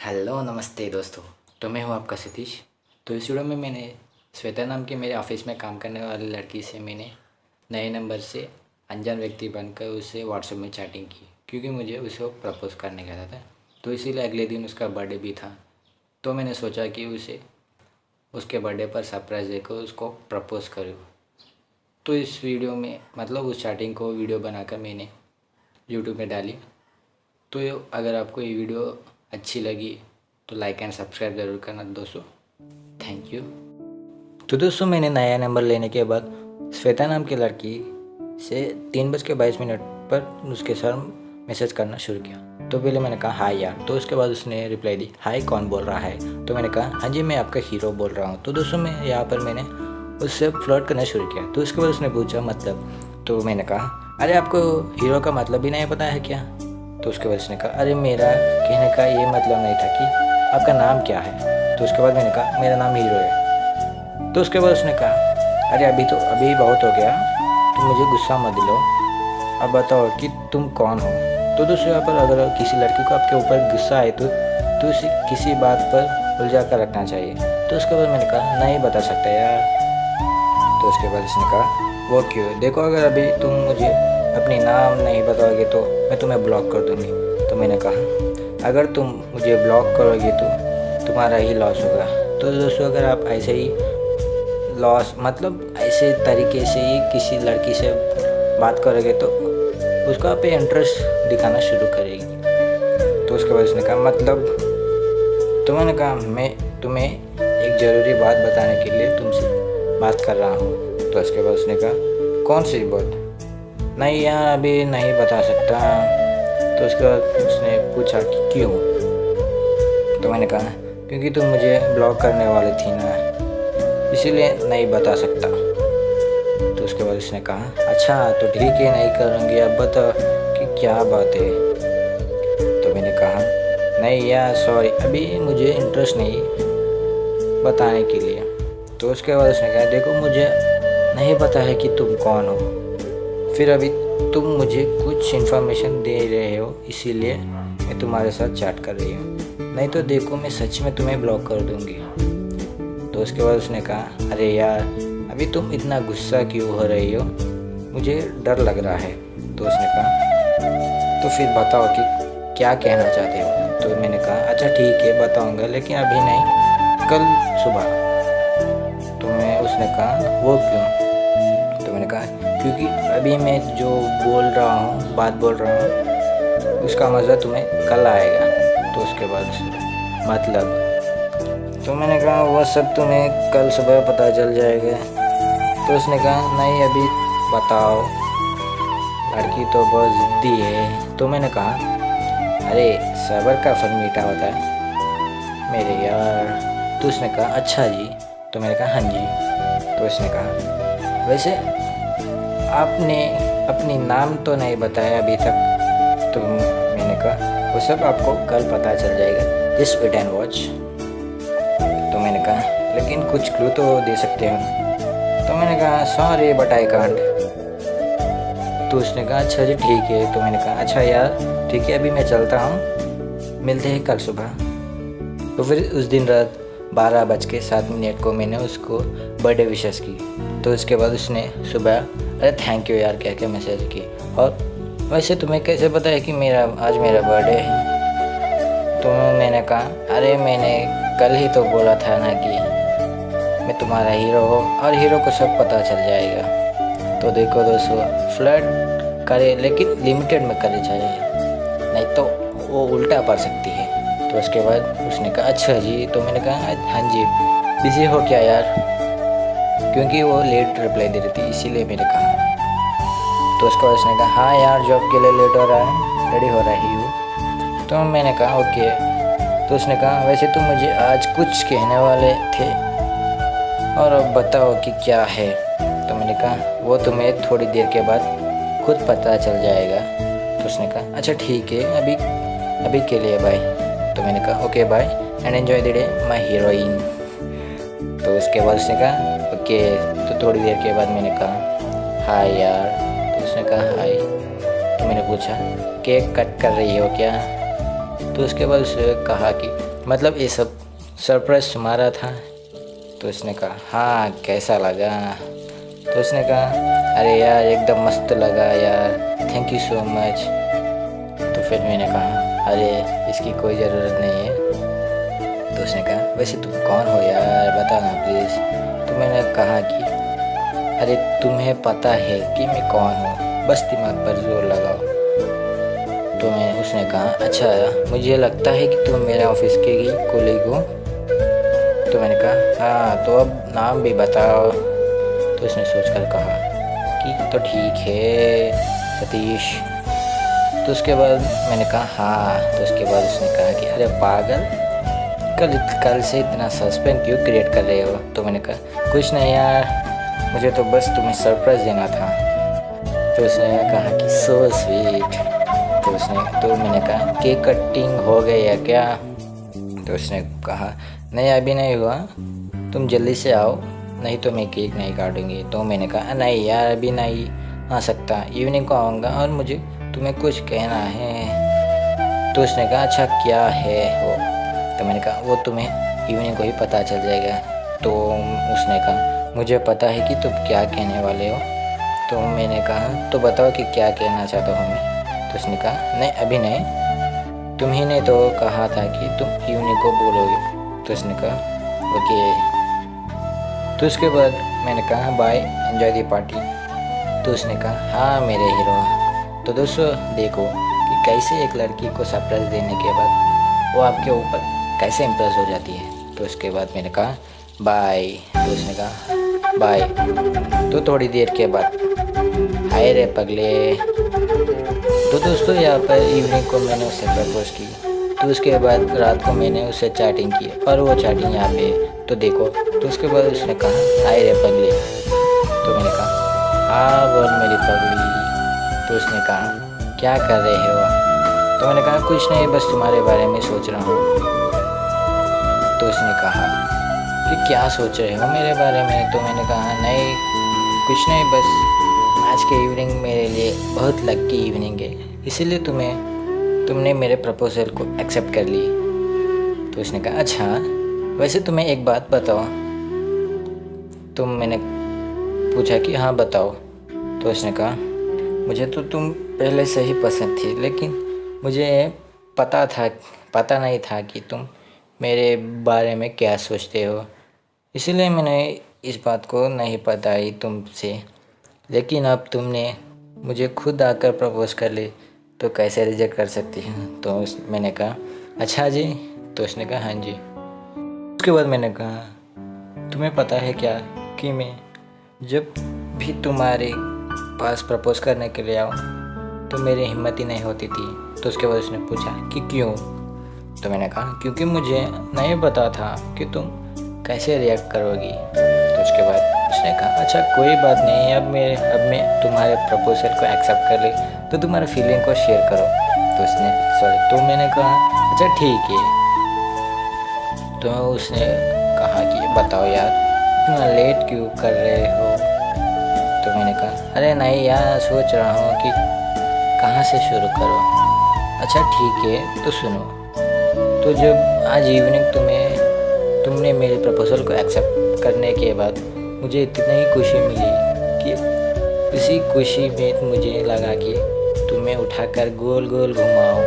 Hello नमस्ते दोस्तों। तो मैं हूँ आपका सतीश। तो इस वीडियो में मैंने श्वेता नाम के मेरे ऑफिस में काम करने वाली लड़की से मैंने नए नंबर से अनजान व्यक्ति बनकर उससे व्हाट्सएप में चैटिंग की, क्योंकि मुझे उसे प्रपोज़ करने का था। तो इसीलिए अगले दिन उसका बर्थडे भी था। तो मैंने सोचा कि उसे उसके बर्थडे पर सरप्राइज़ देकर उसको प्रपोज़ करूँ। तो इस वीडियो में मतलब उस चैटिंग को वीडियो बनाकर मैंने यूट्यूब में डाली। तो अगर आपको ये वीडियो अच्छी लगी तो लाइक एंड सब्सक्राइब ज़रूर करना दोस्तों। Thank you. तो दोस्तों, मैंने नया नंबर लेने के बाद श्वेता नाम की लड़की से 3:22 पर उसके साथ मैसेज करना शुरू किया। तो पहले मैंने कहा हाय यार। तो उसके बाद उसने रिप्लाई दी हाय कौन बोल रहा है। तो मैंने कहा हाँ जी मैं आपका हीरो बोल रहा हूँ। तो दोस्तों, मैं यहाँ पर मैंने उससे फ्लर्ट करना शुरू किया। तो उसके बाद उसने पूछा मतलब। तो मैंने कहा अरे आपको हीरो का मतलब भी नहीं पता है क्या। तो उसके बाद उसने कहा अरे मेरा कहने का ये मतलब नहीं था कि आपका नाम क्या है। तो उसके बाद मैंने कहा मेरा नाम हीरो है। तो उसके बाद उसने कहा अरे अभी बहुत हो गया, तुम मुझे गुस्सा मत दिलो, अब बताओ कि तुम कौन हो। तो दोस्तों, यहाँ पर अगर किसी लड़की को आपके ऊपर गुस्सा आए तो उसे किसी बात पर उलझा कर रखना चाहिए। तो उसके बाद मैंने कहा नहीं बता सकता यार। तो उसके बाद उसने कहा वो क्यों, देखो अगर अभी तुम मुझे अपनी नाम नहीं बताओगे तो मैं तुम्हें ब्लॉक कर दूँगी। तो मैंने कहा अगर तुम मुझे ब्लॉक करोगे तो तुम्हारा ही लॉस होगा। तो दोस्तों, अगर आप ऐसे ही लॉस मतलब ऐसे तरीके से ही किसी लड़की से बात करोगे तो उसको आप पे इंटरेस्ट दिखाना शुरू करेगी। तो उसके बाद उसने कहा मतलब। तो मैंने कहा मैं तुम्हें एक ज़रूरी बात बताने के लिए तुमसे बात कर रहा हूँ। तो उसके बाद उसने कहा कौन सी बात। नहीं यार अभी नहीं बता सकता। तो उसके बाद उसने पूछा कि क्यों। तो मैंने कहा क्योंकि तुम मुझे ब्लॉक करने वाली थी ना, इसीलिए नहीं बता सकता। तो उसके बाद उसने कहा अच्छा तो ठीक है नहीं करूँगी, अब बताओ कि क्या बात है। तो मैंने कहा नहीं यार सॉरी अभी मुझे इंटरेस्ट नहीं बताने के लिए। तो उसके बाद उसने कहा देखो मुझे नहीं पता है कि तुम कौन हो, फिर अभी तुम मुझे कुछ इन्फॉर्मेशन दे रहे हो इसीलिए मैं तुम्हारे साथ चैट कर रही हूँ, नहीं तो देखो मैं सच में तुम्हें ब्लॉक कर दूँगी। तो उसके बाद उसने कहा अरे यार अभी तुम इतना गुस्सा क्यों हो रही हो, मुझे डर लग रहा है। तो उसने कहा तो फिर बताओ कि क्या कहना चाहते हो। तो मैंने कहा अच्छा ठीक है बताऊंगा लेकिन अभी नहीं, कल सुबह। तो उसने कहा वो क्यों। तो मैंने कहा क्योंकि अभी मैं जो बोल रहा हूँ बात बोल रहा हूँ उसका मज़ा तुम्हें कल आएगा। तो उसके बाद मतलब। तो मैंने कहा वो सब तुम्हें कल सुबह पता चल जाएगा। तो उसने कहा नहीं अभी बताओ, लड़की तो बहुत ज़िद्दी है। तो मैंने कहा अरे सब्र का फल मीठा होता है मेरे यार। तो उसने कहा अच्छा जी। तो मैंने कहा हाँ जी। तो उसने कहा वैसे आपने अपनी नाम तो नहीं बताया अभी तक। तो मैंने कहा वो सब आपको कल पता चल जाएगा, जस्ट वेट एंड वॉच। तो मैंने कहा लेकिन कुछ क्लू तो दे सकते हो। तो मैंने कहा सॉरी बट आई कांट। तो उसने कहा अच्छा जी ठीक है। तो मैंने कहा अच्छा यार ठीक है अभी मैं चलता हूँ, मिलते हैं कल सुबह। तो फिर उस दिन रात 12:07 को मैंने उसको बर्थडे विशेस की। तो उसके बाद उसने सुबह अरे थैंक यू यार कह के मैसेज की। और वैसे तुम्हें कैसे पता है कि आज मेरा बर्थडे है। तो मैंने कहा अरे मैंने कल ही तो बोला था ना कि मैं तुम्हारा हीरो हूँ और हीरो को सब पता चल जाएगा। तो देखो दोस्तों, फ्लर्ट करे लेकिन लिमिटेड में करे चाहिए, नहीं तो वो उल्टा पड़ सकती है। तो उसके बाद उसने कहा अच्छा जी। तो मैंने कहा हाँ जी बिज़ी हो क्या यार, क्योंकि वो लेट रिप्लाई दे रही थी इसीलिए मैंने कहा। तो उसके बाद उसने कहा हाँ यार जॉब के लिए लेट हो रहा है, रेडी हो रही हूँ। तो मैंने कहा ओके। तो उसने कहा वैसे तुम मुझे आज कुछ कहने वाले थे और अब बताओ कि क्या है। तो मैंने कहा वो तुम्हें थोड़ी देर के बाद खुद पता चल जाएगा। तो उसने कहा अच्छा ठीक है अभी के लिए बाय। तो मैंने कहा okay bye and enjoy the day my heroine. तो उसके बाद उसने कहा ओके। तो थोड़ी देर के बाद मैंने कहा हाय यार। तो उसने कहा हाय। तो मैंने पूछा केक कट कर रही हो क्या। तो उसके बाद उसने कहा कि मतलब ये सब सरप्राइज तुम्हारा था? तो उसने कहा हाँ, कैसा लगा? तो उसने कहा अरे यार एकदम मस्त लगा यार, थैंक यू सो मच। तो फिर मैंने कहा अरे इसकी कोई ज़रूरत नहीं है। तो उसने कहा वैसे तुम कौन हो यार, बताओ ना प्लीज़। तो मैंने कहा कि अरे तुम्हें पता है कि मैं कौन हूँ, बस दिमाग पर जोर लगाओ। तो उसने कहा अच्छा, मुझे लगता है कि तुम मेरे ऑफिस के ही कोलीग हो। तो मैंने कहा हाँ, तो अब नाम भी बताओ। तो उसने सोचकर कहा कि तो ठीक है सतीश। तो उसके बाद मैंने कहा हाँ। तो उसके बाद उसने कहा कि अरे पागल, कल से इतना सस्पेंस क्यों क्रिएट कर रहे हो? तो मैंने कहा कुछ नहीं यार, मुझे तो बस तुम्हें सरप्राइज़ देना था। तो उसने कहा कि सो स्वीट। तो मैंने कहा केक कटिंग हो गई है क्या? तो उसने कहा नहीं अभी नहीं हुआ, तुम जल्दी से आओ, नहीं तो मैं केक नहीं काटूंगी। तो मैंने कहा नहीं यार अभी नहीं आ सकता, इवनिंग को आऊँगा और मुझे तुम्हें कुछ कहना है। तो उसने कहा अच्छा क्या है वो? तो मैंने कहा वो तुम्हें इवनिंग को ही पता चल जाएगा। तो उसने कहा मुझे पता है कि तुम क्या कहने वाले हो। तो मैंने कहा तो बताओ कि क्या कहना चाहता हूँ मैं। तो उसने कहा नहीं अभी नहीं, तुम ही ने तो कहा था कि तुम इवनिंग को बोलोगे। तो उसने कहा ओके। तो उसके बाद मैंने कहा बाय, एंजॉय दी पार्टी। तो उसने कहा हाँ मेरे हीरो। तो दोस्तों देखो कि कैसे एक लड़की को सरप्राइज़ देने के बाद वो आपके ऊपर कैसे इम्प्रेस हो जाती है। तो उसके बाद मैंने कहा बाय। तो उसने कहा बाय। तो थोड़ी देर के बाद हाय रे पगले। तो दोस्तों यहाँ पर इवनिंग को मैंने उससे प्रपोज की। तो उसके बाद रात को मैंने उससे चैटिंग की और वो चैटिंग यहाँ पे तो देखो। तो उसके बाद उसने कहा हाय रे पगले। तो मैंने कहा हाँ बोल मेरी पगली। तो उसने कहा क्या कर रहे हो? तो मैंने कहा कुछ नहीं, बस तुम्हारे बारे में सोच रहा हूँ। तो उसने कहा कि क्या सोच रहे हो मेरे बारे में? तो मैंने कहा नहीं कुछ नहीं, बस आज के इवनिंग मेरे लिए बहुत लकी इवनिंग है, इसीलिए तुमने मेरे प्रपोजल को एक्सेप्ट कर ली। तो उसने कहा अच्छा, वैसे तुम्हें एक बात बताओ। तो मैंने पूछा कि हाँ बताओ। तो उसने कहा मुझे तो तुम पहले से ही पसंद थी, लेकिन मुझे पता नहीं था कि तुम मेरे बारे में क्या सोचते हो, इसीलिए मैंने इस बात को नहीं बताई तुमसे। लेकिन अब तुमने मुझे खुद आकर प्रपोज कर ली, तो कैसे रिजेक्ट कर सकती हैं? तो मैंने कहा अच्छा जी। तो उसने कहा हाँ जी। उसके बाद मैंने कहा तुम्हें पता है क्या कि मैं जब भी तुम्हारे पास प्रपोज करने के लिए आऊँ तो मेरी हिम्मत ही नहीं होती थी। तो उसके बाद उसने पूछा कि क्यों? तो मैंने कहा क्योंकि मुझे नहीं पता था कि तुम कैसे रिएक्ट करोगी। तो उसके बाद उसने कहा अच्छा कोई बात नहीं, अब मैं तुम्हारे प्रपोजल को एक्सेप्ट कर ली, तो तुम्हारे फीलिंग को शेयर करो। तो मैंने कहा अच्छा ठीक है। तो उसने कहा कि बताओ यार इतना लेट क्यों कर रहे हो? तो मैंने कहा अरे नहीं यार, सोच रहा हूँ कि कहाँ से शुरू करो। अच्छा ठीक है तो सुनो। तो जब आज इवनिंग तुमने मेरे प्रपोजल को एक्सेप्ट करने के बाद मुझे इतनी खुशी मिली कि इसी खुशी में मुझे लगा कि तुम्हें उठाकर गोल गोल घुमाऊं।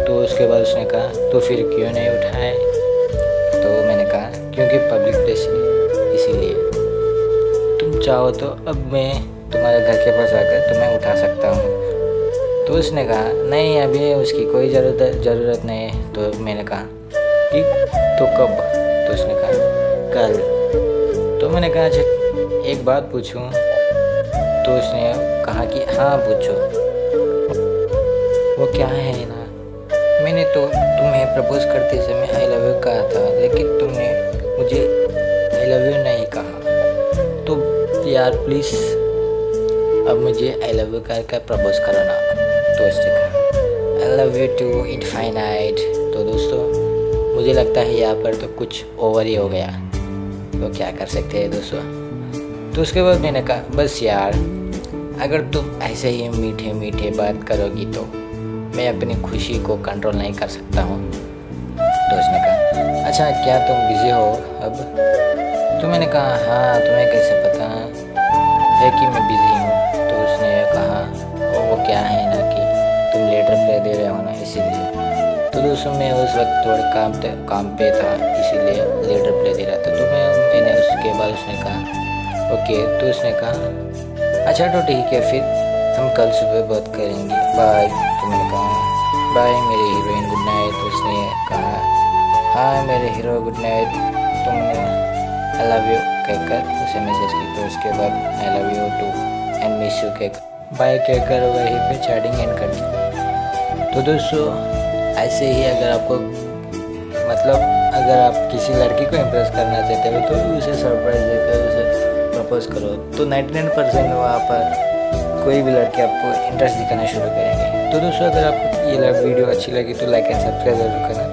तो उसके बाद उसने कहा तो फिर क्यों नहीं उठाए? तो मैंने कहा क्योंकि पब्लिक प्लेस है इसीलिए। तुम चाहो तो अब मैं तुम्हारे घर के पास आकर तुम्हें उठा सकता हूँ। तो उसने कहा नहीं अभी उसकी कोई ज़रूरत नहीं है। तो मैंने कहा कि तो कब? तो उसने कहा कल। तो मैंने कहा अच्छा एक बात पूछूं? तो उसने कहा कि हाँ पूछो। वो क्या है ना, मैंने तो तुम्हें प्रपोज करते समय आई लव यू कहा था, लेकिन तुमने मुझे आई लव यू नहीं कहा। तो यार प्लीज़ अब मुझे आई लव यू कर प्रपोज करो ना। तो उसने कहा I love you too infinite. तो दोस्तों मुझे लगता है यहाँ पर तो कुछ ओवर ही हो गया, तो क्या कर सकते हैं दोस्तों। तो उसके बाद मैंने कहा बस यार अगर तुम ऐसे ही मीठे मीठे बात करोगी तो मैं अपनी खुशी को कंट्रोल नहीं कर सकता हूँ। तो उसने कहा अच्छा क्या तुम बिज़ी हो अब? तो मैंने कहा हाँ, तुम्हें कैसे पता है कि मैं बिज़ी हूँ? तो उसने कहा वो क्या है ना कि तुम लेट रिप्लाई दे रहे हो ना इसीलिए। तो दोस्तों मैं उस वक्त थोड़े काम पे था इसीलिए लेट रिप्लाई दे रहा था। तो मैंने उसके बाद उसने कहा ओके। तो उसने कहा अच्छा तो ठीक है फिर हम कल सुबह बात करेंगे, बाय। तो मैंने कहा बाय मेरी हीरोइन, गुड नाइट। तो उसने कहा हाँ मेरे हीरो गुड नाइट। तुमने आई लव यू कहकर उसे मैसेज की। तो उसके बाद I love you too and miss you कहकर बाय कहकर वहीं पे चैटिंग एंड कर दी। तो दोस्तों ऐसे ही अगर आपको अगर आप किसी लड़की को इम्प्रेस करना चाहते हो तो उसे सरप्राइज देकर उसे प्रपोज करो, तो 99% वहाँ पर कोई भी लड़के आपको इंटरेस्ट दिखाना शुरू करेंगे। तो दोस्तों अगर आपको ये वीडियो अच्छी लगी तो लाइक एंड सब्सक्राइब जरूर करना।